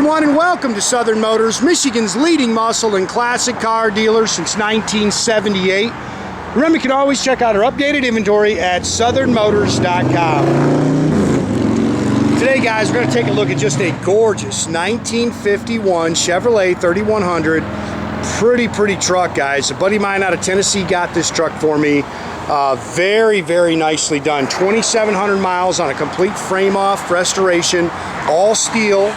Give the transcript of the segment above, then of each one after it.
everyone, and welcome to Southern Motors, Michigan's leading muscle and classic car dealer since 1978. Remember, you can always check out our updated inventory at southernmotors.com. Today, guys, we're going to take a look at just a gorgeous 1951 Chevrolet 3100. Pretty truck, guys. A buddy of mine out of Tennessee got this truck for me. Very nicely done. 2,700 miles on a complete frame-off restoration, all steel.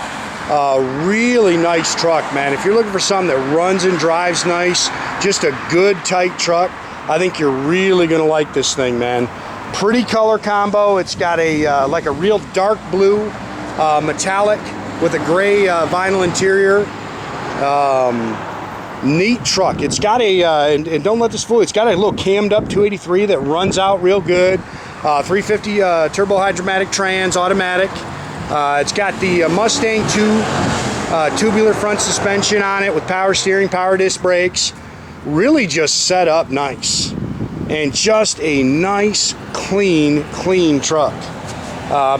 Really nice truck, man. If you're looking for something that runs and drives nice, just a good tight truck, I think you're really gonna like this thing, man. Pretty color combo. It's got a like a real dark blue metallic with a gray vinyl interior. Neat truck. It's got a and don't let this fool you, it's got a little cammed up 283 that runs out real good. 350 turbohydramatic trans, automatic. It's got the Mustang II tubular front suspension on it with power steering, power disc brakes. Really just set up nice. And just a nice, clean truck.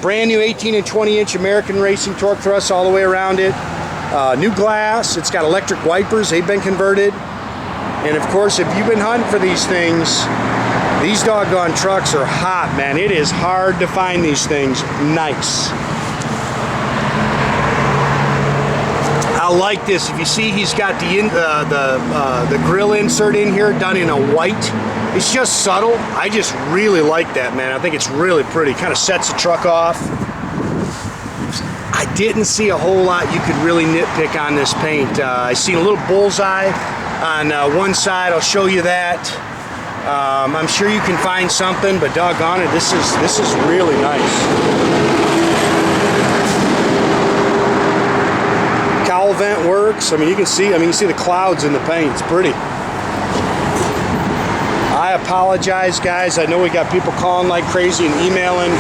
Brand new 18 and 20 inch American racing torque thrust all the way around it. New glass. It's got electric wipers. They've been converted. And of course, if you've been hunting for these things, these doggone trucks are hot, man. It is hard to find these things nice. I like this. If you see, he's got the grill insert in here done in a white. It's just subtle. I just really like that, man. I think it's really pretty. Kind of sets the truck off. I didn't see a whole lot you could really nitpick on this paint. I seen a little bullseye on one side. I'll show you that. I'm sure you can find something, but doggone it, this is really nice. Cowl vent works. I mean, you can see the clouds in the paint. It's pretty. I apologize, guys. I know we got people calling like crazy and emailing.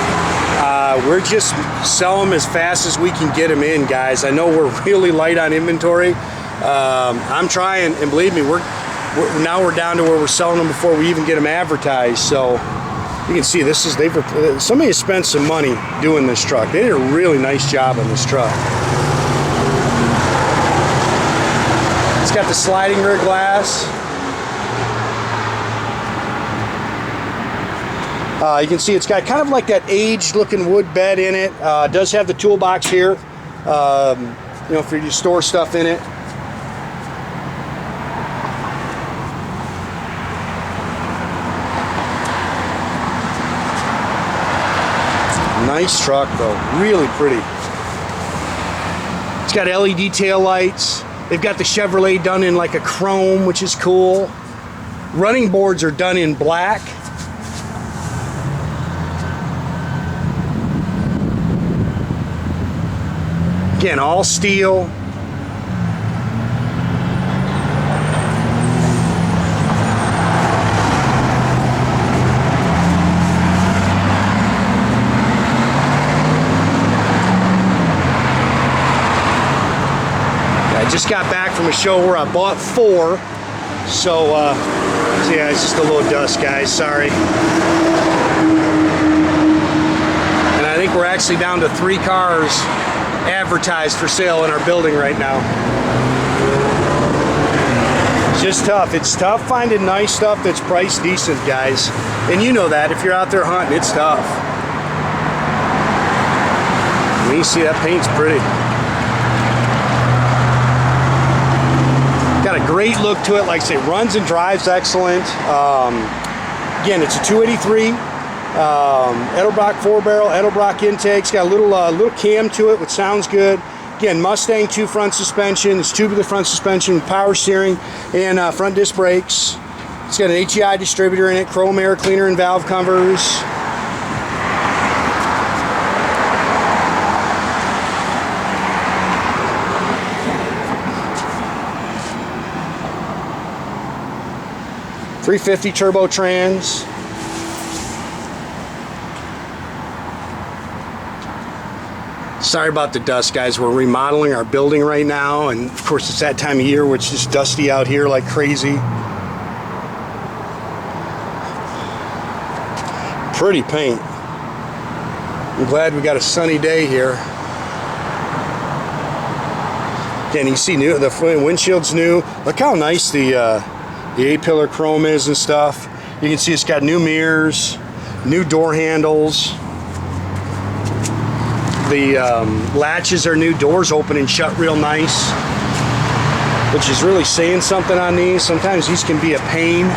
We're just selling them as fast as we can get them in, guys. I know we're really light on inventory. I'm trying, and believe me, now we're down to where we're selling them before we even get them advertised. So you can see somebody has spent some money doing this truck. They did a really nice job on this truck. It's got the sliding rear glass. You can see it's got kind of like that aged looking wood bed in it. It does have the toolbox here, you know, for you to store stuff in it. Nice truck though, really pretty. It's got LED tail lights. They've got the Chevrolet done in like a chrome, which is cool. Running boards are done in black. Again, all steel. I just got back from a show where I bought 4. So, yeah, it's just a little dust, guys. Sorry. And I think we're actually down to 3 cars advertised for sale in our building right now. It's just tough. It's tough finding nice stuff that's priced decent, guys. And you know that. If you're out there hunting, it's tough. When you see that paint's pretty. Got a great look to it. Like I say, runs and drives excellent. Again, it's a 283. Edelbrock 4-barrel, Edelbrock intakes, got a little cam to it, which sounds good. Again, Mustang II front suspension, it's tubular front suspension with power steering and front disc brakes. It's got an HEI distributor in it, chrome air cleaner and valve covers. .350 turbo trans. Sorry about the dust, guys. We're remodeling our building right now, and of course it's that time of year where it's just dusty out here like crazy. Pretty paint. I'm glad we got a sunny day here. Again, you can see new, the windshield's new. Look how nice the A-pillar chrome is and stuff. You can see it's got new mirrors, new door handles. The latches are new, doors open and shut real nice, which is really saying something on these. Sometimes these can be a pain.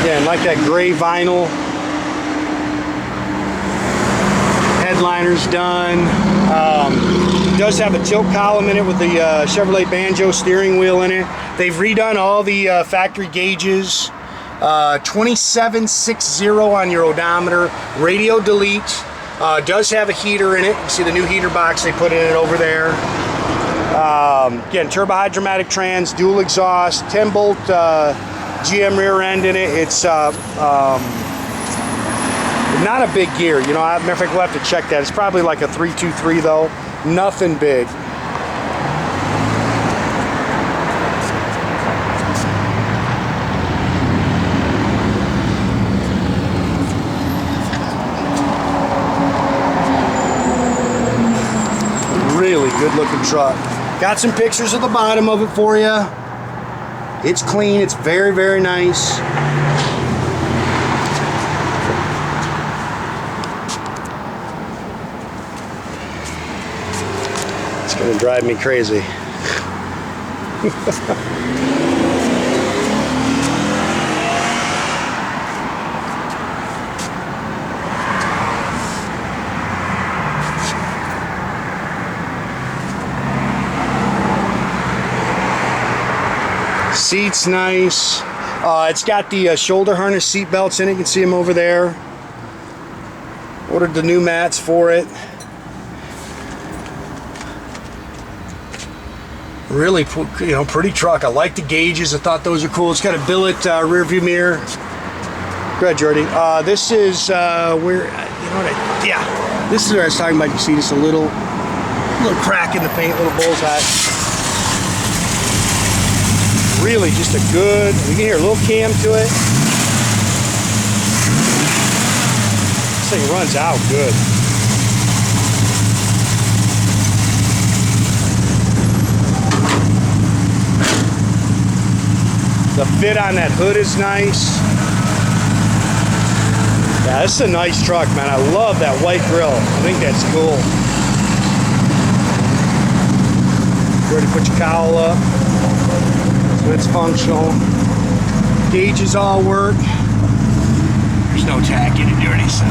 Again, like that gray vinyl. Headliner's done. It does have a tilt column in it with the Chevrolet Banjo steering wheel in it. They've redone all the factory gauges. 2760 on your odometer. Radio delete. Does have a heater in it. You see the new heater box they put in it over there. Again, turbohydramatic trans, dual exhaust, 10-bolt GM rear end in it. It's not a big gear, you know. Matter of fact, we'll have to check that. It's probably like a 323 though. Nothing big. Really good looking truck. Got some pictures of the bottom of it for you. It's clean. It's very, very nice. It's gonna drive me crazy. Seat's nice. It's got the shoulder harness seat belts in it. You can see them over there. Ordered the new mats for it. Really, you know, pretty truck. I like the gauges. I thought those are cool. It's got a billet rear view mirror. Go ahead, Jordy. This is where, you know what? Yeah, this is where I was talking about. You see just a little crack in the paint, little bullseye. Really just a good, you can hear a little cam to it. This thing runs out good. The fit on that hood is nice. Yeah, this is a nice truck, man. I love that white grille. I think that's cool. You already put your cowl up. So it's functional. Gauges all work. There's no tack in it, dirty, so.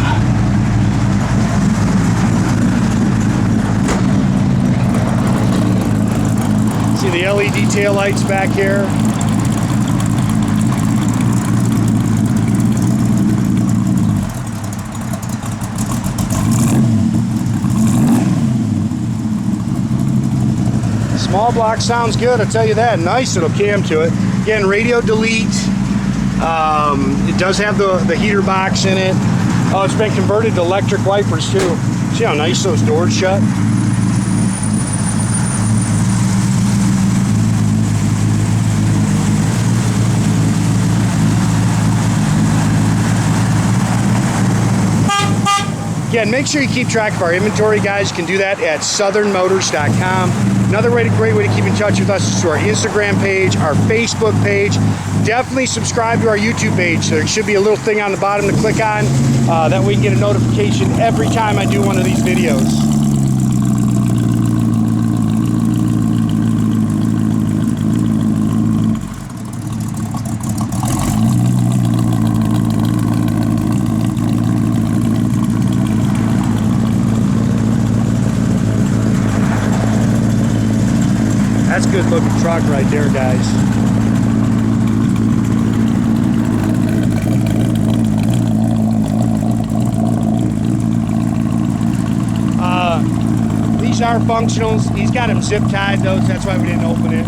See the LED tail lights back here? Small block sounds good, I'll tell you that. Nice little cam to it. Again, radio delete. It does have the heater box in it. Oh, it's been converted to electric wipers too. See how nice those doors shut? Again, make sure you keep track of our inventory, guys. You can do that at southernmotors.com. Another great way to keep in touch with us is through our Instagram page, our Facebook page. Definitely subscribe to our YouTube page. There should be a little thing on the bottom to click on. That way you can get a notification every time I do one of these videos. That's a good looking truck right there, guys. These are functionals. He's got them zip tied though, so that's why we didn't open it.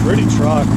Pretty truck.